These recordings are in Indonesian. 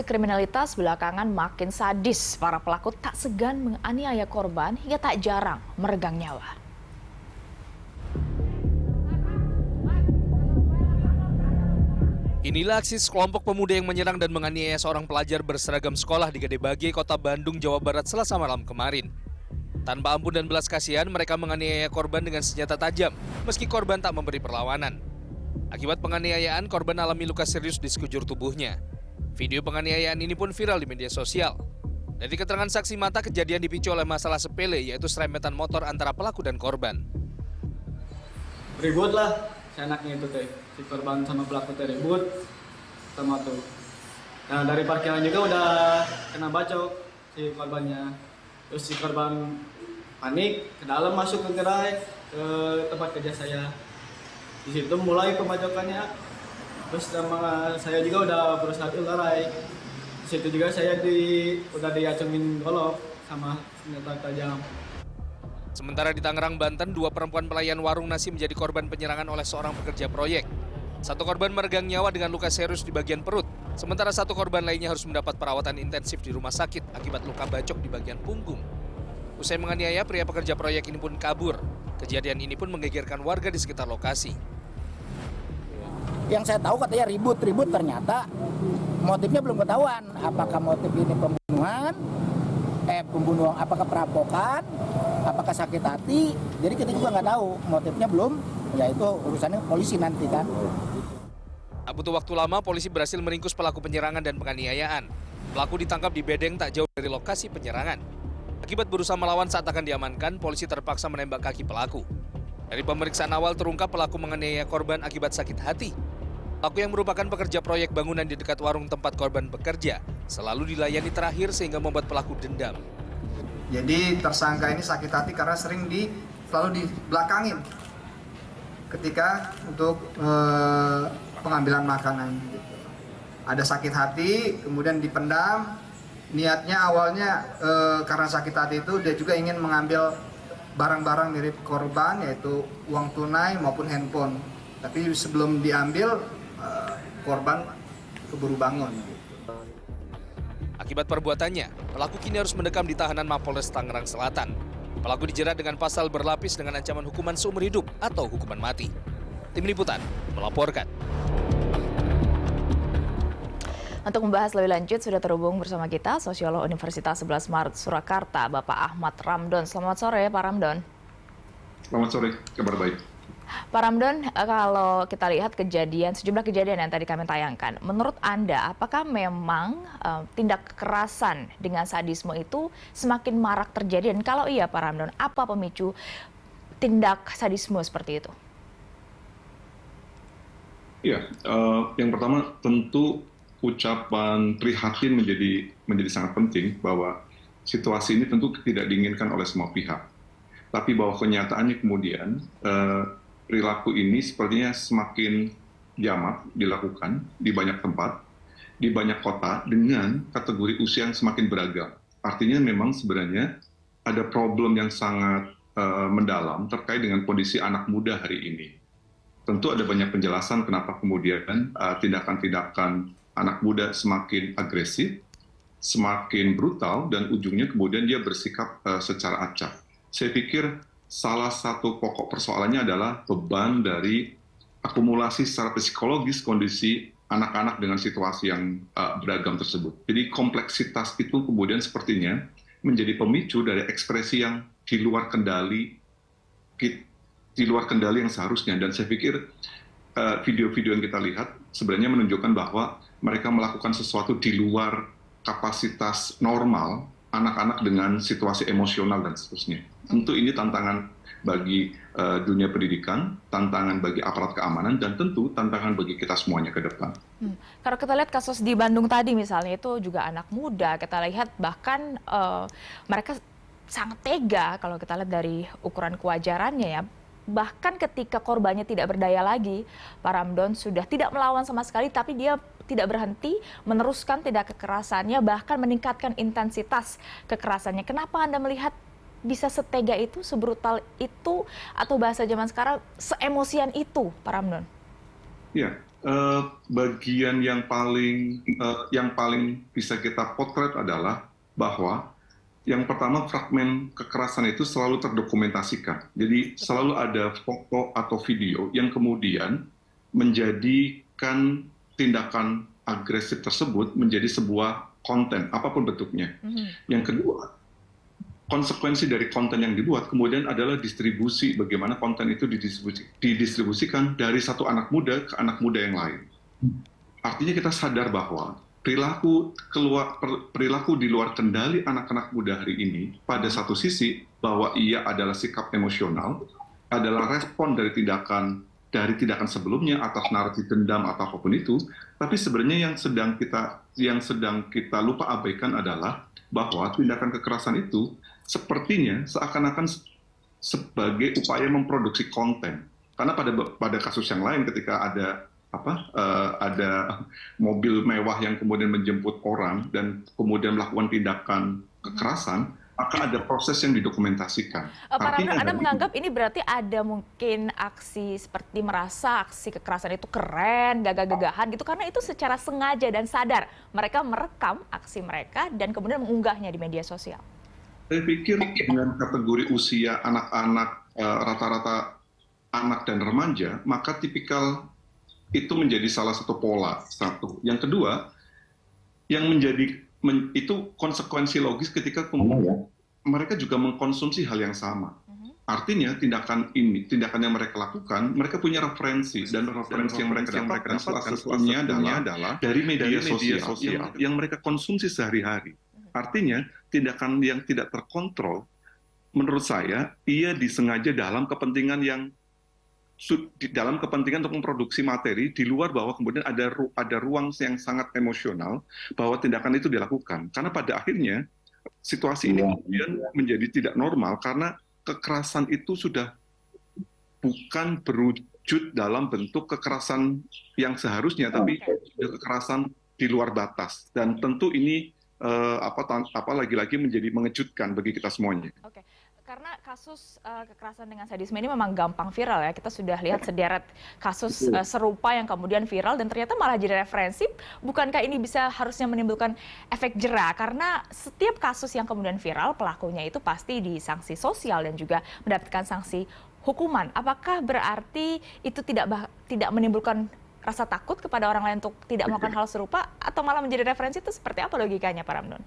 Kriminalitas belakangan makin sadis. Para pelaku tak segan menganiaya korban hingga tak jarang meregang nyawa. Inilah aksi sekelompok pemuda yang menyerang dan menganiaya seorang pelajar berseragam sekolah di Gede Bage, Kota Bandung, Jawa Barat Selasa malam kemarin. Tanpa ampun dan belas kasihan, mereka menganiaya korban dengan senjata tajam, meski korban tak memberi perlawanan. Akibat penganiayaan, korban alami luka serius di sekujur tubuhnya. Video penganiayaan ini pun viral di media sosial. Dari keterangan saksi mata, kejadian dipicu oleh masalah sepele, yaitu serempetan motor antara pelaku dan korban. Ribut lah, seenaknya itu teh. Si korban sama pelaku teh ribut sama tuh. Nah dari parkiran juga udah kena bacok si korbannya. Terus si korban panik ke dalam, masuk ke gerai ke tempat kerja saya. Di situ mulai pembacokannya. Terus sama saya juga udah berusaha dilerai. Di situ juga saya udah diacungin golok sama senjata tajam. Sementara di Tangerang, Banten, dua perempuan pelayan warung nasi menjadi korban penyerangan oleh seorang pekerja proyek. Satu korban meregang nyawa dengan luka serius di bagian perut, sementara satu korban lainnya harus mendapat perawatan intensif di rumah sakit akibat luka bacok di bagian punggung. Usai menganiaya, pria pekerja proyek ini pun kabur. Kejadian ini pun menggegerkan warga di sekitar lokasi. Yang saya tahu katanya ribut-ribut, ternyata motifnya belum ketahuan. Apakah motif ini pembunuhan, apakah perampokan, apakah sakit hati. Jadi kita juga nggak tahu, motifnya belum, ya itu urusannya polisi nanti kan. Tak butuh waktu lama, polisi berhasil meringkus pelaku penyerangan dan penganiayaan. Pelaku ditangkap di bedeng tak jauh dari lokasi penyerangan. Akibat berusaha melawan saat akan diamankan, polisi terpaksa menembak kaki pelaku. Dari pemeriksaan awal terungkap pelaku menganiaya korban akibat sakit hati. Pelaku yang merupakan pekerja proyek bangunan di dekat warung tempat korban bekerja selalu dilayani terakhir sehingga membuat pelaku dendam. Jadi tersangka ini sakit hati karena sering selalu dibelakangin ketika untuk pengambilan makanan. Ada sakit hati, kemudian dipendam. Niatnya awalnya karena sakit hati itu dia juga ingin mengambil barang-barang mirip korban, yaitu uang tunai maupun handphone. Tapi sebelum diambil, korban keburu bangun. Akibat perbuatannya, pelaku kini harus mendekam di tahanan Mapolres Tangerang Selatan. Pelaku dijerat dengan pasal berlapis dengan ancaman hukuman seumur hidup atau hukuman mati. Tim Liputan melaporkan. Untuk membahas lebih lanjut, sudah terhubung bersama kita Sosiolog Universitas 11 Maret Surakarta, Bapak Ahmad Ramdon. Selamat sore, Pak Ramdon. Selamat sore, kabar baik. Pak Ramdon, kalau kita lihat sejumlah kejadian yang tadi kami tayangkan, menurut Anda, apakah memang tindak kekerasan dengan sadisme itu semakin marak terjadi? Dan kalau iya, Pak Ramdon, apa pemicu tindak sadisme seperti itu? Ya, yang pertama tentu ucapan prihatin menjadi sangat penting bahwa situasi ini tentu tidak diinginkan oleh semua pihak. Tapi bahwa kenyataannya kemudian perilaku ini sepertinya semakin jamak dilakukan di banyak tempat, di banyak kota dengan kategori usia yang semakin beragam. Artinya memang sebenarnya ada problem yang sangat mendalam terkait dengan kondisi anak muda hari ini. Tentu ada banyak penjelasan kenapa kemudian tindakan-tindakan anak muda semakin agresif, semakin brutal, dan ujungnya kemudian dia bersikap secara acak. Saya pikir salah satu pokok persoalannya adalah beban dari akumulasi secara psikologis kondisi anak-anak dengan situasi yang beragam tersebut. Jadi kompleksitas itu kemudian sepertinya menjadi pemicu dari ekspresi yang di luar kendali yang seharusnya. Dan saya pikir video-video yang kita lihat sebenarnya menunjukkan bahwa mereka melakukan sesuatu di luar kapasitas normal anak-anak dengan situasi emosional dan seterusnya. Tentu ini tantangan bagi dunia pendidikan, tantangan bagi aparat keamanan, dan tentu tantangan bagi kita semuanya ke depan. Kalau kita lihat kasus di Bandung tadi misalnya, itu juga anak muda, kita lihat bahkan mereka sangat tega kalau kita lihat dari ukuran kewajarannya ya. Bahkan ketika korbannya tidak berdaya lagi, Pak Ramdon sudah tidak melawan sama sekali, tapi dia tidak berhenti meneruskan tindak kekerasannya, bahkan meningkatkan intensitas kekerasannya. Kenapa Anda melihat bisa setega itu, sebrutal itu, atau bahasa zaman sekarang, seemosian itu, Pak Ramdon? Ya, bagian yang paling bisa kita potret adalah bahwa yang pertama, fragmen kekerasan itu selalu terdokumentasikan. Jadi selalu ada foto atau video yang kemudian menjadikan tindakan agresif tersebut menjadi sebuah konten, apapun bentuknya. Yang kedua, konsekuensi dari konten yang dibuat kemudian adalah distribusi, bagaimana konten itu didistribusikan dari satu anak muda ke anak muda yang lain. Artinya kita sadar bahwa perilaku di luar kendali anak-anak muda hari ini pada satu sisi bahwa ia adalah sikap emosional, adalah respon dari tindakan sebelumnya atas naratif dendam atau apapun itu, tapi sebenarnya yang sedang kita lupa abaikan adalah bahwa tindakan kekerasan itu sepertinya seakan-akan sebagai upaya memproduksi konten. Karena pada kasus yang lain ketika ada mobil mewah yang kemudian menjemput orang dan kemudian melakukan tindakan kekerasan, maka ada proses yang didokumentasikan. Pak Ramdan, Anda menganggap ini berarti ada mungkin aksi seperti merasa aksi kekerasan itu keren, gagah-gagahan gitu, karena itu secara sengaja dan sadar mereka merekam aksi mereka dan kemudian mengunggahnya di media sosial. Saya pikir dengan kategori usia anak-anak, rata-rata anak dan remaja, maka tipikal itu menjadi salah satu pola. Satu. Yang kedua, yang itu konsekuensi logis ketika kemudian mereka juga mengkonsumsi hal yang sama. Artinya tindakan yang mereka lakukan, mereka punya referensi dan referensi yang mereka dapatkan salah satunya adalah dari media sosial yang mereka konsumsi sehari-hari. Artinya tindakan yang tidak terkontrol, menurut saya, ia disengaja dalam kepentingan untuk memproduksi materi di luar bahwa kemudian ada ruang yang sangat emosional bahwa tindakan itu dilakukan. Karena pada akhirnya situasi ini kemudian menjadi tidak normal karena kekerasan itu sudah bukan berwujud dalam bentuk kekerasan yang seharusnya, tapi sudah kekerasan di luar batas. Dan tentu ini lagi-lagi menjadi mengejutkan bagi kita semuanya. Oke. Karena kasus kekerasan dengan sadisme ini memang gampang viral ya. Kita sudah lihat sederet kasus serupa yang kemudian viral dan ternyata malah jadi referensi. Bukankah ini bisa harusnya menimbulkan efek jera? Karena setiap kasus yang kemudian viral, pelakunya itu pasti disanksi sosial dan juga mendapatkan sanksi hukuman. Apakah berarti itu tidak menimbulkan rasa takut kepada orang lain untuk tidak melakukan hal serupa atau malah menjadi referensi? Itu seperti apa logikanya, Pak Ramdan?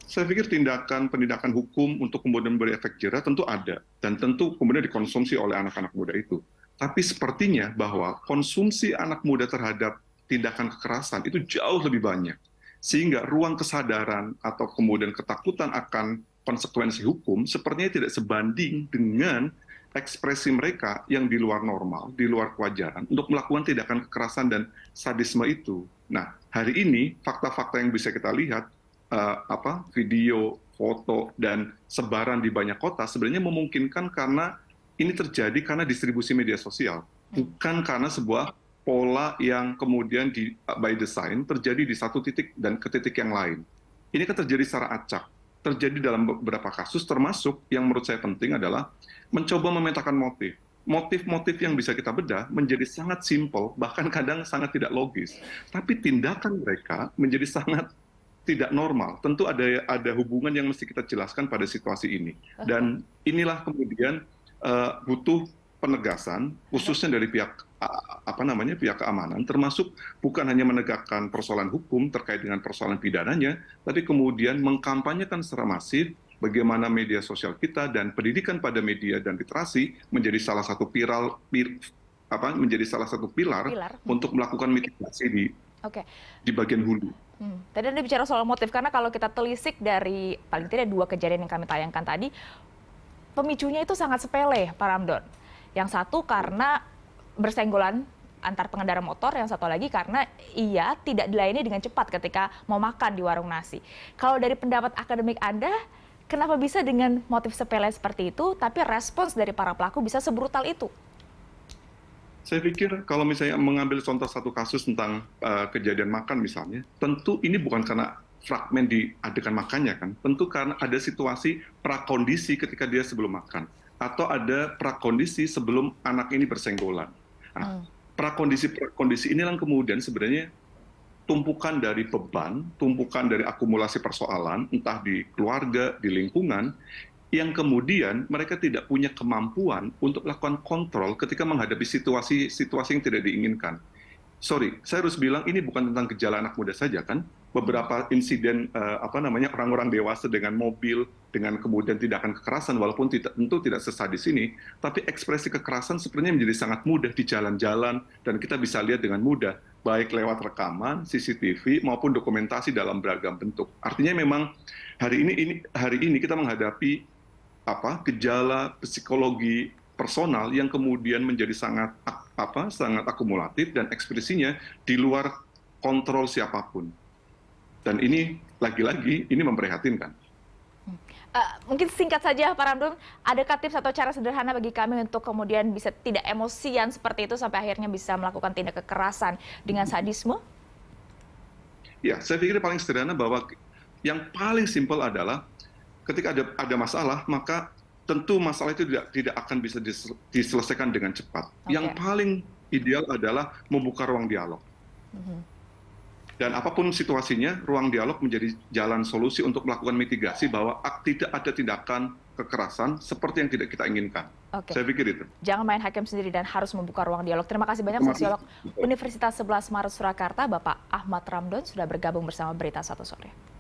Saya pikir penindakan hukum untuk kemudian beri efek jera tentu ada dan tentu kemudian dikonsumsi oleh anak-anak muda itu. Tapi sepertinya bahwa konsumsi anak muda terhadap tindakan kekerasan itu jauh lebih banyak. Sehingga ruang kesadaran atau kemudian ketakutan akan konsekuensi hukum sepertinya tidak sebanding dengan ekspresi mereka yang di luar normal, di luar kewajaran untuk melakukan tindakan kekerasan dan sadisme itu. Nah, hari ini fakta-fakta yang bisa kita lihat, video, foto, dan sebaran di banyak kota sebenarnya memungkinkan karena ini terjadi karena distribusi media sosial, bukan karena sebuah pola yang kemudian by design terjadi di satu titik dan ke titik yang lain. Ini kan terjadi secara acak, terjadi dalam beberapa kasus, termasuk yang menurut saya penting adalah mencoba memetakan motif. Motif-motif yang bisa kita bedah menjadi sangat simpel, bahkan kadang sangat tidak logis. Tapi tindakan mereka menjadi sangat tidak normal. Tentu ada hubungan yang mesti kita jelaskan pada situasi ini. Dan inilah kemudian butuh penegasan, khususnya dari pihak keamanan, termasuk bukan hanya menegakkan persoalan hukum terkait dengan persoalan pidananya, tapi kemudian mengkampanyekan secara masif bagaimana media sosial kita dan pendidikan pada media dan literasi menjadi salah satu pilar untuk melakukan mitigasi di bagian hulu. Tadi Anda bicara soal motif, karena kalau kita telisik dari paling tidak 2 kejadian yang kami tayangkan tadi, pemicunya itu sangat sepele, Pak Ramdan. Yang satu karena bersenggolan antar pengendara motor, yang satu lagi karena ia tidak dilayani dengan cepat ketika mau makan di warung nasi. Kalau dari pendapat akademik Anda, kenapa bisa dengan motif sepele seperti itu, tapi respons dari para pelaku bisa sebrutal itu? Saya pikir kalau misalnya mengambil contoh satu kasus tentang kejadian makan misalnya, tentu ini bukan karena fragmen di adegan makannya kan, tentu karena ada situasi prakondisi ketika dia sebelum makan, atau ada prakondisi sebelum anak ini bersenggolan. Nah, Prakondisi inilah yang kemudian sebenarnya tumpukan dari beban, tumpukan dari akumulasi persoalan, entah di keluarga, di lingkungan, yang kemudian mereka tidak punya kemampuan untuk melakukan kontrol ketika menghadapi situasi yang tidak diinginkan. Sorry, saya harus bilang ini bukan tentang gejala anak muda saja kan. Beberapa insiden orang-orang dewasa dengan mobil, dengan kemudian tindakan kekerasan, walaupun tentu tidak sesadis ini, tapi ekspresi kekerasan sebenarnya menjadi sangat mudah di jalan-jalan dan kita bisa lihat dengan mudah, baik lewat rekaman, CCTV maupun dokumentasi dalam beragam bentuk. Artinya memang hari ini kita menghadapi gejala psikologi personal yang kemudian menjadi sangat akumulatif dan ekspresinya di luar kontrol siapapun. Dan ini lagi-lagi ini memprihatinkan. Mungkin singkat saja Pak Ramdun, adakah tips atau cara sederhana bagi kami untuk kemudian bisa tidak emosian seperti itu sampai akhirnya bisa melakukan tindak kekerasan dengan sadisme? Ya, saya pikir paling sederhana bahwa yang paling simpel adalah ketika ada masalah, maka tentu masalah itu tidak akan bisa diselesaikan dengan cepat. Okay. Yang paling ideal adalah membuka ruang dialog. Dan apapun situasinya, ruang dialog menjadi jalan solusi untuk melakukan mitigasi bahwa tidak ada tindakan kekerasan seperti yang tidak kita inginkan. Okay. Saya pikir itu. Jangan main hakim sendiri dan harus membuka ruang dialog. Terima kasih banyak sosiolog Universitas 11 Maret Surakarta, Bapak Ahmad Ramdon sudah bergabung bersama Berita Satu Sore.